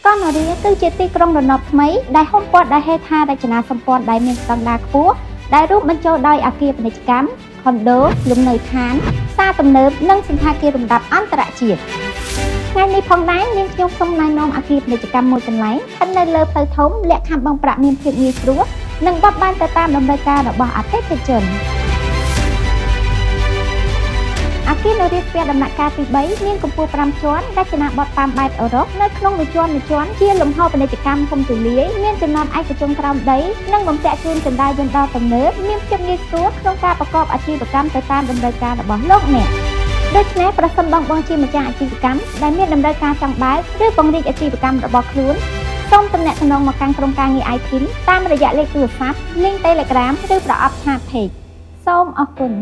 កោះនរាគឺជាទីក្រុងរណបថ្មីដែលហ៊ុមព័ទ្ធដោយហេដ្ឋារចនាសម្ព័ន្ធដែលមានស្តង់ដារខ្ពស់ដែលរួមបញ្ចូលដោយអគារពាណិជ្ជកម្ម ខុនដូ លំនៅឋាន ផ្សារទំនើប និងសណ្ឋាគារលំដាប់អន្តរជាតិ ថ្ងៃនេះផងដែរនាងខ្ញុំសូមណែនាំអគារពាណិជ្ជកម្មមួយកន្លែងស្ថិតនៅលើផ្លូវធំលក្ខខណ្ឌបង់ប្រាក់មានភាពងាយស្រួលនិងបត់បែនទៅតាមតម្រូវការរបស់អតិថិជនអគារនរាស្ទះដំណាក់កាលទី3មានកម្ពស់5ជាន់រចនាបថតាមបែបអឺរ៉ុបនៅក្នុងមួយជាន់ជាលំហពាណិជ្ជកម្មធំទូលាយមានចំណតឯកជនក្រោមដីនិងបំពាក់ជូនជណ្ដើរយន្តហោះទំនើបមានភាពងាយស្រួលក្នុងការប្រកបអាជីវកម្មទៅតាមតម្រូវការរបស់លោកអ្នកដូច្នេះប្រសិនបងជាម្ចាស់អាជីវកម្មដែលមានតម្រូវការចង់បើកឬពង្រីកអាជីវកម្មរបស់ខ្លួនសូមទំនាក់ទំនងមកកាន់ក្រុមការងារ iTeam តាមរយៈលេខទូរស័ព្ទ link Telegram ឬប្រអប់ Chat Page សូមអរគុណ